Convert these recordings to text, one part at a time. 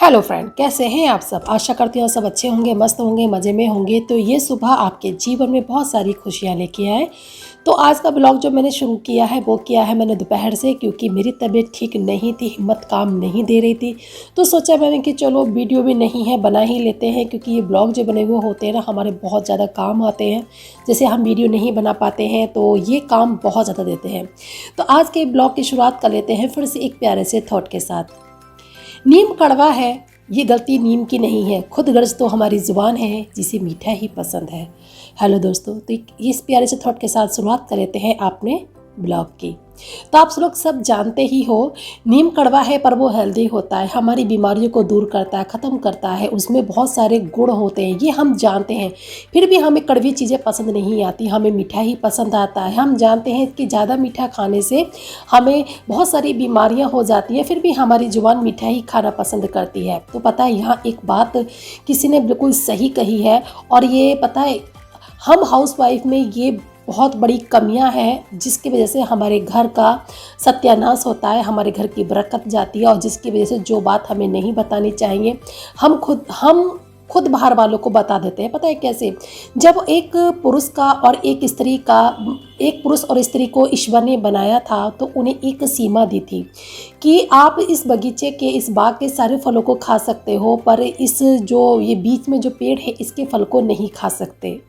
Hello friend, कैसे हैं आप सब। आशा करती हूँ सब अच्छे होंगे, मस्त होंगे, मज़े में होंगे। तो ये सुबह आपके जीवन में बहुत सारी खुशियाँ लेके आए। तो आज का ब्लॉग जो मैंने शुरू किया है वो किया है मैंने दोपहर से, क्योंकि मेरी तबीयत ठीक नहीं थी, हिम्मत काम नहीं दे रही थी। तो सोचा मैंने कि चलो वीडियो भी नहीं है, बना ही लेते हैं, क्योंकि ये ब्लॉग जो बने हुए होते हैं ना हमारे बहुत ज़्यादा काम आते हैं। जैसे हम वीडियो नहीं बना पाते हैं तो ये काम बहुत ज़्यादा देते हैं। तो आज के ब्लॉग की शुरुआत कर लेते हैं फिर से एक प्यारे से थॉट के साथ। नीम कड़वा है, ये गलती नीम की नहीं है, खुद गर्ज तो हमारी ज़ुबान है जिसे मीठा ही पसंद है। हेलो दोस्तों, तो इस प्यारे से थॉट के साथ शुरुआत कर लेते हैं आपने ब्लॉग की। तो आप लोग सब जानते ही हो, नीम कड़वा है पर वो हेल्दी होता है, हमारी बीमारियों को दूर करता है, ख़त्म करता है, उसमें बहुत सारे गुण होते हैं, ये हम जानते हैं। फिर भी हमें कड़वी चीज़ें पसंद नहीं आती, हमें मीठा ही पसंद आता है। हम जानते हैं कि ज़्यादा मीठा खाने से हमें बहुत सारी बीमारियां हो जाती हैं, फिर भी हमारी जुबान मीठा ही खाना पसंद करती है। तो पता है, यहाँ एक बात किसी ने बिल्कुल सही कही है, और ये पता है हम हाउसवाइफ में ये बहुत बड़ी कमियां हैं, जिसकी वजह से हमारे घर का सत्यानाश होता है, हमारे घर की बरकत जाती है, और जिसकी वजह से जो बात हमें नहीं बतानी चाहिए हम खुद बाहर वालों को बता देते हैं। पता है कैसे? जब एक पुरुष का और एक स्त्री का, एक पुरुष और स्त्री को ईश्वर ने बनाया था तो उन्हें एक सीमा दी थी कि आप इस बगीचे के, इस बाग के सारे फलों को खा सकते हो, पर इस जो ये बीच में जो पेड़ है इसके फल को नहीं खा सकते।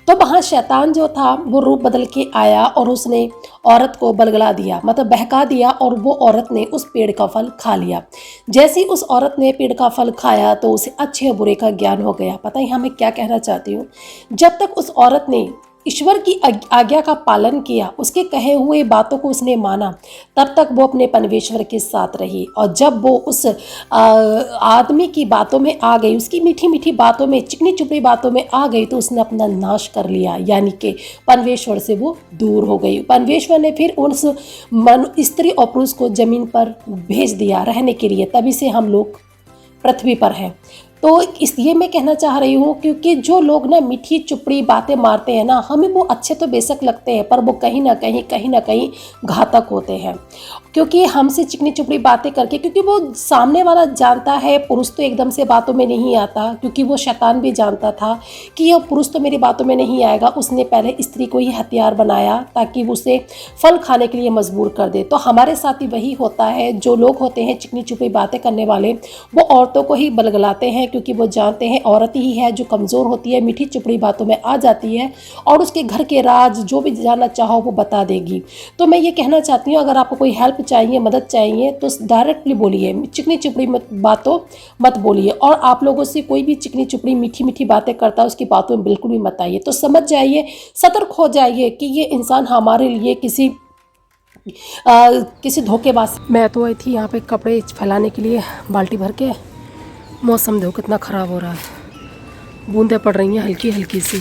तो वहाँ शैतान जो था वो रूप बदल के आया और उसने औरत को बलगला दिया, मतलब बहका दिया, और वो औरत ने उस पेड़ का फल खा लिया। जैसे ही उस औरत ने पेड़ का फल खाया तो उसे अच्छे और बुरे का ज्ञान हो गया। पता है यहाँ मैं क्या कहना चाहती हूँ? जब तक उस औरत ने ईश्वर की आज्ञा का पालन किया, उसके कहे हुए बातों को उसने माना, तब तक वो अपने परमेश्वर के साथ रही। और जब वो उस आदमी की बातों में आ गई, उसकी मीठी मीठी बातों में, चिकनी चुपड़ी बातों में आ गई, तो उसने अपना नाश कर लिया, यानी कि परमेश्वर से वो दूर हो गई। परमेश्वर ने फिर उस स्त्री और पुरुष को जमीन पर भेज दिया रहने के लिए, तभी से हम लोग पृथ्वी पर हैं। तो इसलिए मैं कहना चाह रही हूँ, क्योंकि जो लोग ना मीठी चुपड़ी बातें मारते हैं ना, हमें वो अच्छे तो बेशक लगते हैं, पर वो कहीं ना कहीं घातक होते हैं। क्योंकि हमसे चिकनी चुपड़ी बातें करके, क्योंकि वो सामने वाला जानता है, पुरुष तो एकदम से बातों में नहीं आता, क्योंकि वो शैतान भी जानता था कि यह पुरुष तो मेरी बातों में नहीं आएगा। उसने पहले स्त्री को ही हथियार बनाया ताकि वो उसे फल खाने के लिए मजबूर कर दे। तो हमारे साथ ही वही होता है, जो लोग होते हैं चिकनी चुपड़ी बातें करने वाले, वो औरतों को ही बलगलाते हैं, क्योंकि वो जानते हैं औरत ही है जो कमज़ोर होती है, मीठी चुपड़ी बातों में आ जाती है और उसके घर के राज जो भी जानना चाहो वो बता देगी। तो मैं ये कहना चाहती हूँ, अगर आपको कोई हेल्प चाहिए, मदद चाहिए, तो डायरेक्टली बोलिए, चिकनी चुपड़ी बातों मत बोलिए। और आप लोगों से कोई भी चिकनी चुपड़ी मीठी मीठी बातें करता है, उसकी बातों में बिल्कुल भी मत आइए। तो समझ जाइए, सतर्क हो जाइए कि ये इंसान हमारे लिए किसी धोखेबाज। मैं तो आई थी यहाँ पे कपड़े फैलाने के लिए बाल्टी भर के। मौसम देखो कितना ख़राब हो रहा है, बूंदें पड़ रही हैं हल्की हल्की सी,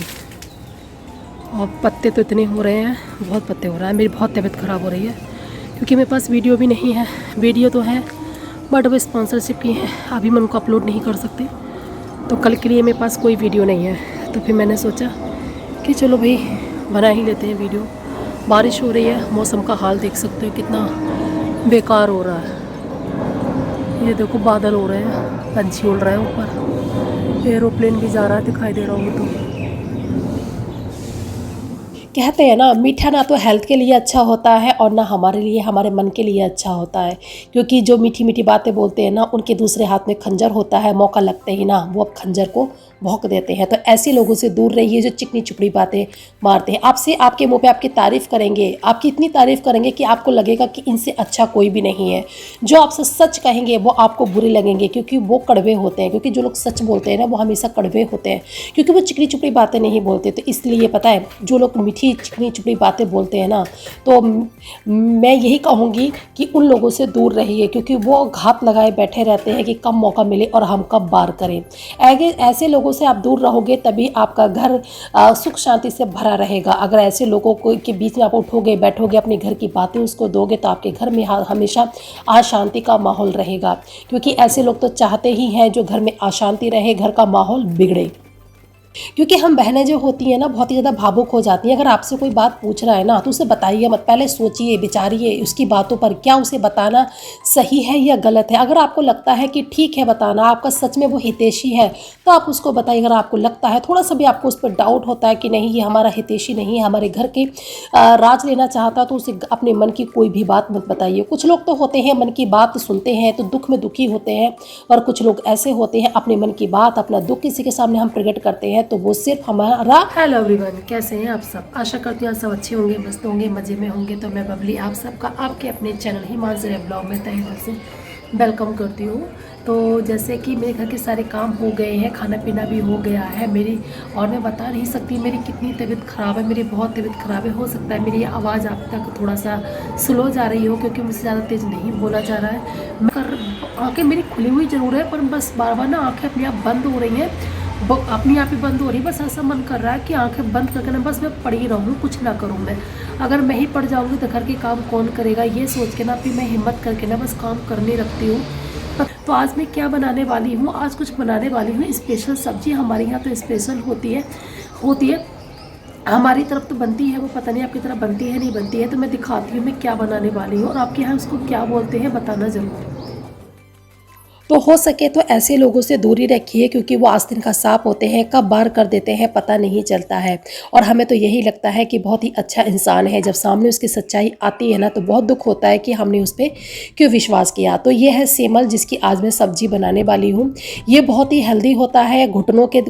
और पत्ते तो इतने हो रहे हैं, बहुत पत्ते हो रहा है। मेरी बहुत तबीयत ख़राब हो रही है, क्योंकि मेरे पास वीडियो भी नहीं है। वीडियो तो है बट वो स्पॉन्सरशिप की है, अभी मैं उनको अपलोड नहीं कर सकती। तो कल के लिए मेरे पास कोई वीडियो नहीं है, तो फिर मैंने सोचा कि चलो भाई बना ही लेते हैं वीडियो। बारिश हो रही है, मौसम का हाल देख सकते हो कितना बेकार हो रहा है। ये देखो बादल हो रहे हैं, पंछी उड़ रहे हैं ऊपर, एरोप्लेन भी जा रहा है, दिखाई दे रहा होगा तो। कहते हैं ना, मीठा ना तो हेल्थ के लिए अच्छा होता है और ना हमारे लिए, हमारे मन के लिए अच्छा होता है। क्योंकि जो मीठी मीठी बातें बोलते हैं ना, उनके दूसरे हाथ में खंजर होता है, मौका लगते ही ना वो अब खंजर को भोंक देते हैं। तो ऐसे लोगों से दूर रहिए जो चिकनी चुपड़ी बातें मारते हैं। आपसे, आपके मुंह पे आपकी तारीफ़ करेंगे, आपकी इतनी तारीफ़ करेंगे कि आपको लगेगा कि इनसे अच्छा कोई भी नहीं है। जो आपसे सच कहेंगे वो आपको बुरे लगेंगे, क्योंकि वो कड़वे होते हैं। क्योंकि जो लोग सच बोलते हैं ना, वो हमेशा कड़वे होते हैं, क्योंकि वो चिकनी चुपड़ी बातें नहीं बोलते। तो इसलिए पता है, जो लोग मीठी चिकनी चुपड़ी बातें बोलते हैं ना, तो मैं यही कहूँगी कि उन लोगों से दूर रहिए, क्योंकि वो घात लगाए बैठे रहते हैं कि कब मौका मिले और हम कब वार करें। ऐसे लोगों से आप दूर रहोगे तभी आपका घर सुख शांति से भरा रहेगा। अगर ऐसे लोगों को के बीच में आप उठोगे, बैठोगे, अपने घर की बातें उसको दोगे, तो आपके घर में हमेशा अशांति का माहौल रहेगा। क्योंकि ऐसे लोग तो चाहते ही हैं जो घर में अशांति रहे, घर का माहौल बिगड़े। क्योंकि हम बहनें जो होती हैं ना बहुत ही ज़्यादा भावुक हो जाती हैं। अगर आपसे कोई बात पूछ रहा है ना तो उसे बताइए मत, पहले सोचिए विचारिए उसकी बातों पर, क्या उसे बताना सही है या गलत है। अगर आपको लगता है कि ठीक है बताना, आपका सच में वो हितैषी है, तो आप उसको बताइए। अगर आपको लगता है थोड़ा सा भी आपको उस पर डाउट होता है कि नहीं ये हमारा हितैषी नहीं है, हमारे घर के राज लेना चाहता, तो उसे अपने मन की कोई भी बात मत बताइए। कुछ लोग तो होते हैं मन की बात सुनते हैं तो दुख में दुखी होते हैं, और कुछ लोग ऐसे होते हैं अपने मन की बात, अपना दुख किसी के सामने हम प्रकट करते हैं तो वो सिर्फ हमारा। हेलो एवरीवन, कैसे हैं आप सब? आशा करती हूँ आप सब अच्छे होंगे, मस्त होंगे, मज़े में होंगे। तो मैं बबली आप सबका आपके अपने चैनल हिमांशु ब्लॉग में तहे दिल से वेलकम करती हूँ। तो जैसे कि मेरे घर के सारे काम हो गए हैं, खाना पीना भी हो गया है मेरी, और मैं बता नहीं सकती मेरी कितनी तबीयत ख़राब है। मेरी बहुत तबीयत ख़राब है। हो सकता है मेरी आवाज़ आप तक थोड़ा सा स्लो जा रही हो क्योंकि मुझसे ज़्यादा तेज़ नहीं बोला जा रहा है। आँखें मेरी खुली हुई ज़रूर है, पर बस बार बार ना आँखें अपने आप बंद हो रही हैं, अपनी आप ही बंद हो रही है। बस ऐसा मन कर रहा है कि आंखें बंद करके ना बस मैं पड़ी रहूँ, कुछ ना करूँ मैं। अगर मैं ही पड़ जाऊँगी तो घर के काम कौन करेगा, ये सोच के ना फिर मैं हिम्मत करके ना बस काम करने रखती हूँ। तो आज मैं क्या बनाने वाली हूँ, आज कुछ बनाने वाली हूँ स्पेशल सब्जी। हमारे यहाँ तो स्पेशल होती है हमारी तरफ तो बनती है, वो पता नहीं आपकी तरफ बनती है नहीं बनती है। तो मैं दिखाती हूँ मैं क्या बनाने वाली हूँ, और आपके यहाँ उसको क्या बोलते हैं बताना ज़रूर। तो हो सके तो ऐसे लोगों से दूरी रखिए, क्योंकि वो आस्तीन का सांप होते हैं, कब बार कर देते हैं पता नहीं चलता है। और हमें तो यही लगता है कि बहुत ही अच्छा इंसान है, जब सामने उसकी सच्चाई आती है ना तो बहुत दुख होता है कि हमने उस पर क्यों विश्वास किया। तो ये है सेमल, जिसकी आज मैं सब्जी बनाने वाली हूँ। ये बहुत ही हेल्दी होता है घुटनों के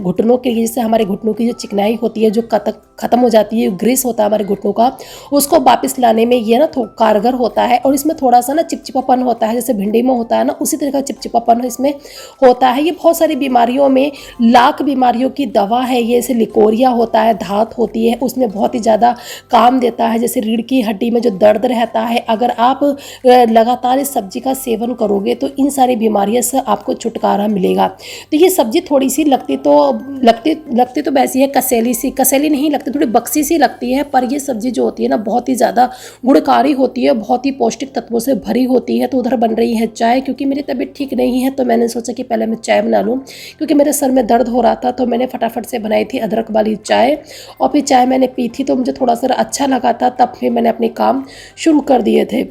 लिए। जैसे हमारे घुटनों की जो चिकनाई होती है, जो ख़त्म हो जाती है, ग्रीस होता है हमारे घुटनों का, उसको वापस लाने में ये ना कारगर होता है। और इसमें थोड़ा सा ना चिपचिपापन होता है, जैसे भिंडी में होता है ना, उसी तरह का चिपचिपापन इसमें होता है। ये बहुत सारी बीमारियों में, लाख बीमारियों की दवा है ये। जैसे लिकोरिया होता है, धात होती है, उसमें बहुत ही ज़्यादा काम देता है। जैसे रीढ़ की हड्डी में जो दर्द रहता है, अगर आप लगातार इस सब्जी का सेवन करोगे तो इन सारी बीमारियों से आपको छुटकारा मिलेगा। तो ये सब्जी थोड़ी सी लगती तो वैसी है, कसैली नहीं लगती, थोड़ी बक्सी सी लगती है, पर ये सब्जी जो होती है ना बहुत ही ज़्यादा गुणकारी होती है, बहुत ही पौष्टिक तत्वों से भरी होती है। तो उधर बन रही है चाय, क्योंकि मेरी तबीयत ठीक नहीं है तो मैंने सोचा कि पहले मैं चाय बना लूँ, क्योंकि मेरे सर में दर्द हो रहा था। तो मैंने फटाफट से बनाई थी अदरक वाली चाय, और फिर चाय मैंने पी थी तो मुझे थोड़ा सा अच्छा लगा था, तब फिर मैंने अपने काम शुरू कर दिए थे।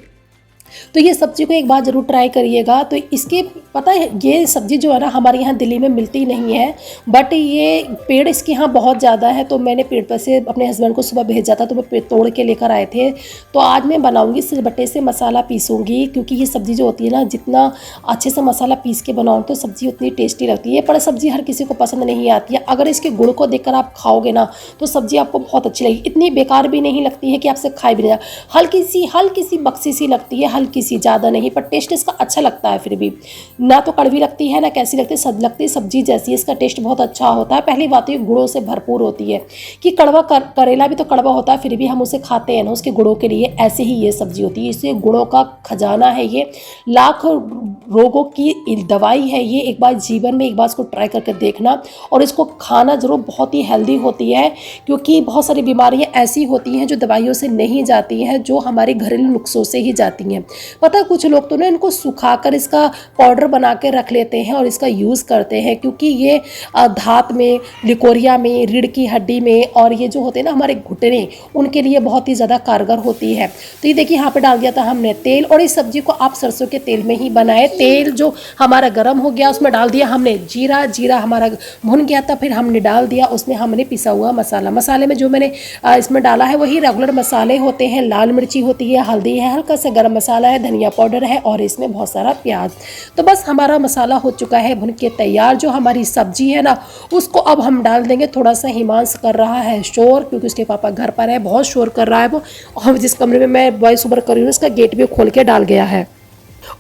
तो ये सब्ज़ी को एक बार ज़रूर ट्राई करिएगा। तो इसके पता है ये सब्ज़ी जो है ना हमारे यहाँ दिल्ली में मिलती नहीं है, बट ये पेड़ इसके यहाँ बहुत ज़्यादा है। तो मैंने पेड़ पर से अपने हस्बैंड को सुबह भेजा था, तो वो पेड़ तोड़ के लेकर आए थे। तो आज मैं बनाऊँगी, सिलबट्टे से मसाला पीसूँगी, क्योंकि ये सब्ज़ी जो होती है ना जितना अच्छे से मसाला पीस के बनाओ तो सब्ज़ी उतनी टेस्टी लगती है। पर सब्ज़ी हर किसी को पसंद नहीं आती है। अगर इसके गुण को देखकर आप खाओगे ना तो सब्ज़ी आपको बहुत अच्छी लगेगी। इतनी बेकार भी नहीं लगती है कि आपसे खाई भी नहीं जाए, हल्की सी बक्सी सी लगती है, हल्की सी, ज़्यादा नहीं, पर टेस्ट इसका अच्छा लगता है। फिर भी ना तो कड़वी लगती है ना कैसी लगती है, लगती सब्जी जैसी। इसका टेस्ट बहुत अच्छा होता है। पहली बात ये गुणों से भरपूर होती है, कि कड़वा करेला भी तो कड़वा होता है फिर भी हम उसे खाते हैं ना उसके गुणों के लिए। ऐसे ही ये सब्जी होती है, इससे गुणों का खजाना है ये, लाख रोगों की दवाई है ये। एक बार जीवन में एक बार इसको ट्राई करके देखना, और इसको खाना जरूर। बहुत ही हेल्दी होती है, क्योंकि बहुत सारी बीमारियां ऐसी होती हैं जो दवाइयों से नहीं जाती हैं, जो हमारे घरेलू नुस्खों से ही जाती हैं। पता है कुछ लोग तो ना इनको सुखाकर इसका पाउडर बना के रख लेते हैं और इसका यूज़ करते हैं, क्योंकि ये धात में, लिकोरिया में, रीढ़ की हड्डी में, और ये जो होते हैं ना हमारे घुटने, उनके लिए बहुत ही ज़्यादा कारगर होती है। तो ये देखिए यहाँ पे डाल दिया था हमने तेल, और इस सब्जी को आप सरसों के तेल में ही बनाए। तेल जो हमारा गर्म हो गया उसमें डाल दिया हमने जीरा हमारा भुन गया था, फिर हमने डाल दिया उसमें हमने पिसा हुआ मसाला। मसाले में जो मैंने इसमें डाला है वही रेगुलर मसाले होते हैं। लाल मिर्ची होती है, हल्दी है, हल्का सा गर्म मसाला है, धनिया पाउडर है, और इसमें बहुत सारा प्याज। तो बस हमारा मसाला हो चुका है भुन के तैयार। जो हमारी सब्जी है ना उसको अब हम डाल देंगे। थोड़ा सा हिमांश कर रहा है शोर, क्योंकि उसके पापा घर पर है, बहुत शोर कर रहा है वो, और जिस कमरे में मैं वॉइस ओवर कर रही हूँ उसका गेट भी खोल के डाल गया है।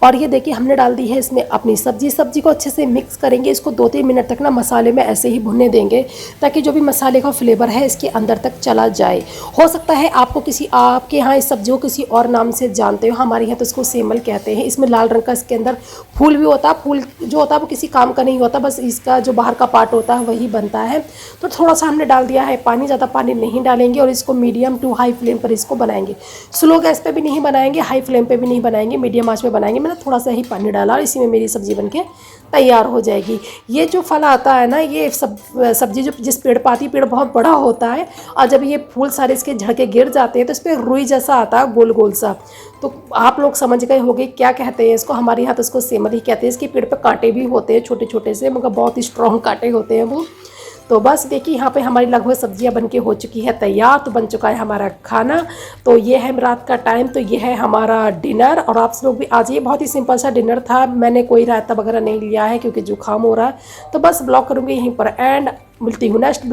और ये देखिए हमने डाल दी है इसमें अपनी सब्जी को अच्छे से मिक्स करेंगे। इसको 2-3 मिनट तक ना मसाले में ऐसे ही भुनने देंगे, ताकि जो भी मसाले का फ्लेवर है इसके अंदर तक चला जाए। हो सकता है आपके यहाँ इस सब्जी को किसी और नाम से जानते हो, हमारे यहाँ तो इसको सेमल कहते हैं। इसमें लाल रंग का इसके अंदर फूल भी होता है। फूल जो होता है वो किसी काम का नहीं होता, बस इसका जो बाहर का पार्ट होता है वही बनता है। तो थोड़ा सा हमने डाल दिया है पानी, ज़्यादा पानी नहीं डालेंगे, और इसको मीडियम टू हाई फ्लेम पर इसको बनाएंगे। स्लो गैस पे भी नहीं बनाएंगे, हाई फ्लेम पे भी नहीं बनाएंगे, मीडियम आंच पे बनाएंगे। मैंने थोड़ा सा ही पानी डाला और इसी में मेरी सब्ज़ी बन के तैयार हो जाएगी। ये जो फल आता है ना, ये सब्ज़ी जो जिस पेड़ पर आती है, पेड़ बहुत बड़ा होता है और जब ये फूल सारे इसके झड़के गिर जाते हैं तो इस पर रुई जैसा आता है, गोल गोल सा। तो आप लोग समझ गए होंगे क्या कहते हैं इसको, हमारे यहाँ तो इसको सेमल ही कहते हैं। इसके पेड़ पर कांटे भी होते हैं छोटे छोटे से, मगर बहुत ही स्ट्रॉन्ग कांटे होते हैं वो। तो बस देखिए यहाँ पे हमारी लगभग सब्जियां बनके हो चुकी है तैयार। तो बन चुका है हमारा खाना। तो ये है रात का टाइम, तो ये है हमारा डिनर। और आप लोग भी आज ये बहुत ही सिंपल सा डिनर था, मैंने कोई रायता वगैरह नहीं लिया है क्योंकि जुकाम हो रहा है। तो बस ब्लॉग करूँगी यहीं पर एंड मिलती हूँ नेक्स्ट